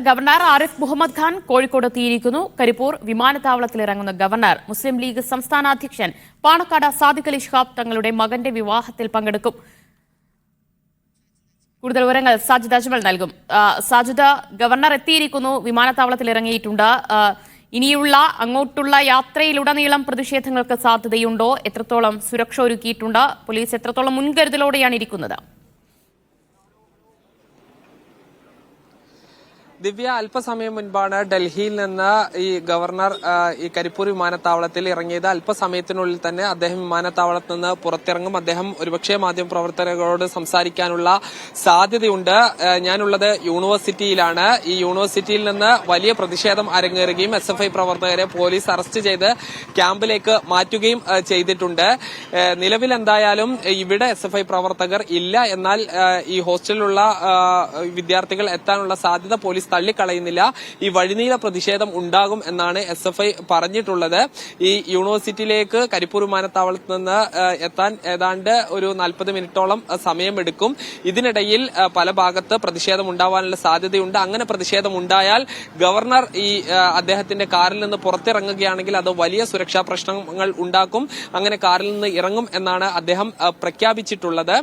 Governor Arif Muhammad Khan Kozhikode എത്തിയിരിക്കുന്നു. കരിപ്പൂർ വിമാനത്താവളത്തിൽ ഇറങ്ങുന്ന ഗവർണർ മുസ്ലിം ലീഗ് സംസ്ഥാന അധ്യക്ഷൻ പാണക്കാട് സാദിഖ് അലി ശിഹാബ് തങ്ങളുടെ മകന്റെ വിവാഹത്തിൽ പങ്കെടുക്കും. കൂടുതൽ വിവരങ്ങൾ സാജിദ് അജ്മൽ നൽകും. സാജിദ്, ഗവർണർ എത്തിയിരിക്കുന്നു, വിമാനത്താവളത്തിൽ ഇറങ്ങിയിട്ടുണ്ട്. ഇനിയുള്ള അങ്ങോട്ടുള്ള യാത്രയിലുടനീളം പ്രതിഷേധങ്ങൾക്ക് സാധ്യതയുണ്ടോ? എത്രത്തോളം സുരക്ഷ ഒരുക്കിയിട്ടുണ്ട്? പോലീസ് എത്രത്തോളം മുൻകരുതലോടെയാണ് ഇരിക്കുന്നത്? ദിവ്യ, അല്പസമയം മുൻപാണ് ഡൽഹിയിൽ നിന്ന് ഈ ഗവർണർ ഈ കരിപ്പൂർ വിമാനത്താവളത്തിൽ ഇറങ്ങിയത്. അല്പസമയത്തിനുള്ളിൽ തന്നെ അദ്ദേഹം വിമാനത്താവളത്തിൽ നിന്ന് പുറത്തിറങ്ങും. അദ്ദേഹം ഒരുപക്ഷെ മാധ്യമപ്രവർത്തകരോട് സംസാരിക്കാനുള്ള സാധ്യതയുണ്ട്. ഞാനുള്ളത് യൂണിവേഴ്സിറ്റിയിലാണ്. ഈ യൂണിവേഴ്സിറ്റിയിൽ നിന്ന് വലിയ പ്രതിഷേധം അരങ്ങേറുകയും SFI പ്രവർത്തകരെ പോലീസ് അറസ്റ്റ് ചെയ്ത് ക്യാമ്പിലേക്ക് മാറ്റുകയും ചെയ്തിട്ടുണ്ട്. നിലവിൽ എന്തായാലും ഇവിടെ SFI പ്രവർത്തകർ ഇല്ല. എന്നാൽ ഈ ഹോസ്റ്റലിലുള്ള വിദ്യാർത്ഥികൾ എത്താനുള്ള സാധ്യത പോലീസ് തള്ളിക്കളയുന്നില്ല. ഈ വഴിനീള പ്രതിഷേധം ഉണ്ടാകും എന്നാണ് SFI പറഞ്ഞിട്ടുള്ളത്. ഈ യൂണിവേഴ്സിറ്റിയിലേക്ക് കരിപ്പൂർ വിമാനത്താവളത്തിൽ നിന്ന് എത്താൻ ഏതാണ്ട് ഒരു 40 മിനിറ്റോളം സമയമെടുക്കും. ഇതിനിടയിൽ പല ഭാഗത്ത് പ്രതിഷേധം ഉണ്ടാവാനുള്ള സാധ്യതയുണ്ട്. അങ്ങനെ പ്രതിഷേധം ഉണ്ടായാൽ ഗവർണർ അദ്ദേഹത്തിന്റെ കാറിൽ നിന്ന് പുറത്തിറങ്ങുകയാണെങ്കിൽ അത് വലിയ സുരക്ഷാ പ്രശ്നങ്ങൾ ഉണ്ടാക്കും. അങ്ങനെ കാറിൽ നിന്ന് ഇറങ്ങും എന്നാണ് അദ്ദേഹം പ്രഖ്യാപിച്ചിട്ടുള്ളത്.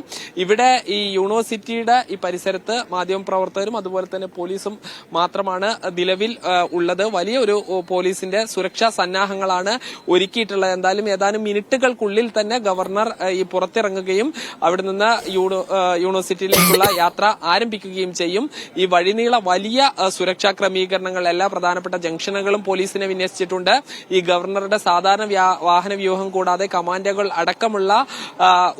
ഇവിടെ ഈ യൂണിവേഴ്സിറ്റിയുടെ ഈ പരിസരത്ത് മാധ്യമപ്രവർത്തകരും അതുപോലെ തന്നെ പോലീസും മാത്രമാണ് നിലവിൽ ഉള്ളത്. വലിയൊരു പോലീസിന്റെ സുരക്ഷാ സന്നാഹങ്ങളാണ് ഒരുക്കിയിട്ടുള്ളത്. എന്തായാലും ഏതാനും മിനിറ്റുകൾക്കുള്ളിൽ തന്നെ ഗവർണർ ഈ പുറത്തിറങ്ങുകയും അവിടെ നിന്ന് യൂണിവേഴ്സിറ്റിയിലേക്കുള്ള യാത്ര ആരംഭിക്കുകയും ചെയ്യും. ഈ വഴിനീള വലിയ സുരക്ഷാ ക്രമീകരണങ്ങൾ എല്ലാ പ്രധാനപ്പെട്ട ജംഗ്ഷനുകളും പോലീസിനെ വിന്യസിച്ചിട്ടുണ്ട്. ഈ ഗവർണറുടെ സാധാരണ വാഹന വ്യൂഹം കൂടാതെ കമാൻഡോകൾ അടക്കമുള്ള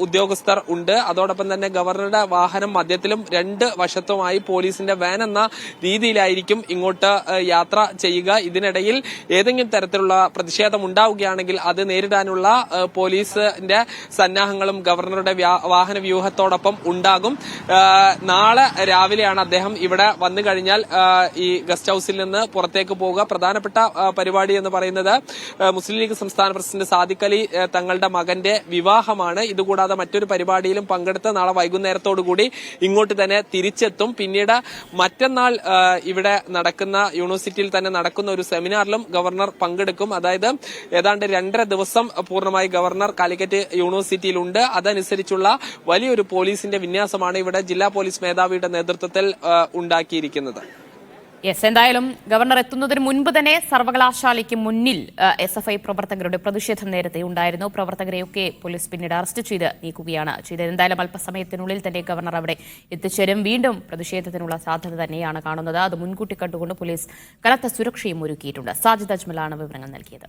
ഉദ്യോഗസ്ഥർ ഉണ്ട്. അതോടൊപ്പം തന്നെ ഗവർണറുടെ വാഹനം മധ്യത്തിലും രണ്ട് വശത്തുമായി പോലീസിന്റെ വാൻ എന്ന രീതിയിലായിരിക്കും ഇങ്ങോട്ട് യാത്ര ചെയ്യുക. ഇതിനിടയിൽ ഏതെങ്കിലും തരത്തിലുള്ള പ്രതിഷേധം ഉണ്ടാവുകയാണെങ്കിൽ അത് നേരിടാനുള്ള പോലീസിന്റെ സന്നാഹങ്ങളും ഗവർണറുടെ വാഹന വ്യൂഹത്തോടൊപ്പം ഉണ്ടാകും. നാളെ രാവിലെയാണ് അദ്ദേഹം ഇവിടെ വന്നു കഴിഞ്ഞാൽ ഈ ഗസ്റ്റ് ഹൌസിൽ നിന്ന് പുറത്തേക്ക് പോവുക. പ്രധാനപ്പെട്ട പരിപാടി എന്ന് പറയുന്നത് മുസ്ലിം ലീഗ് സംസ്ഥാന പ്രസിഡന്റ് സാദിഖ് അലി തങ്ങളുടെ മകന്റെ വിവാഹമാണ്. ഇതുകൂടാതെ മറ്റൊരു പരിപാടിയിലും പങ്കെടുത്ത് നാളെ വൈകുന്നേരത്തോടുകൂടി ഇങ്ങോട്ട് തന്നെ തിരിച്ചെത്തും. പിന്നീട് മറ്റന്നാൾ ഇവിടെ നടക്കുന്ന യൂണിവേഴ്സിറ്റിയിൽ തന്നെ നടക്കുന്ന ഒരു സെമിനാറിലും ഗവർണർ പങ്കെടുക്കും. അതായത് ഏതാണ്ട് 2.5 ദിവസം പൂർണ്ണമായി ഗവർണർ കാലിക്കറ്റ് യൂണിവേഴ്സിറ്റിയിലുണ്ട്. അതനുസരിച്ചുള്ള വലിയൊരു പോലീസിന്റെ വിന്യാസമാണ് ഇവിടെ ജില്ലാ പോലീസ് മേധാവിയുടെ നേതൃത്വത്തിൽ ഉണ്ടാക്കിയിരിക്കുന്നത്. എന്തായാലും ഗവർണർ എത്തുന്നതിന് മുൻപ് തന്നെ സർവകലാശാലയ്ക്ക് മുന്നിൽ SFI പ്രവർത്തകരുടെ പ്രതിഷേധം നേരത്തെ ഉണ്ടായിരുന്നു. പ്രവർത്തകരെയൊക്കെ പോലീസ് പിന്നീട് അറസ്റ്റ് ചെയ്ത് നീക്കുകയാണ് ചെയ്തത്. എന്തായാലും അല്പസമയത്തിനുള്ളിൽ തന്നെ ഗവർണർ അവിടെ എത്തിച്ചേരും. വീണ്ടും പ്രതിഷേധത്തിനുള്ള സാധ്യത തന്നെയാണ് കാണുന്നത്. അത് മുൻകൂട്ടി കണ്ടുകൊണ്ട് പോലീസ് കനത്ത സുരക്ഷയും ഒരുക്കിയിട്ടുണ്ട്. സാജിദ് അജ്മലാണ് വിവരങ്ങൾ നൽകിയത്.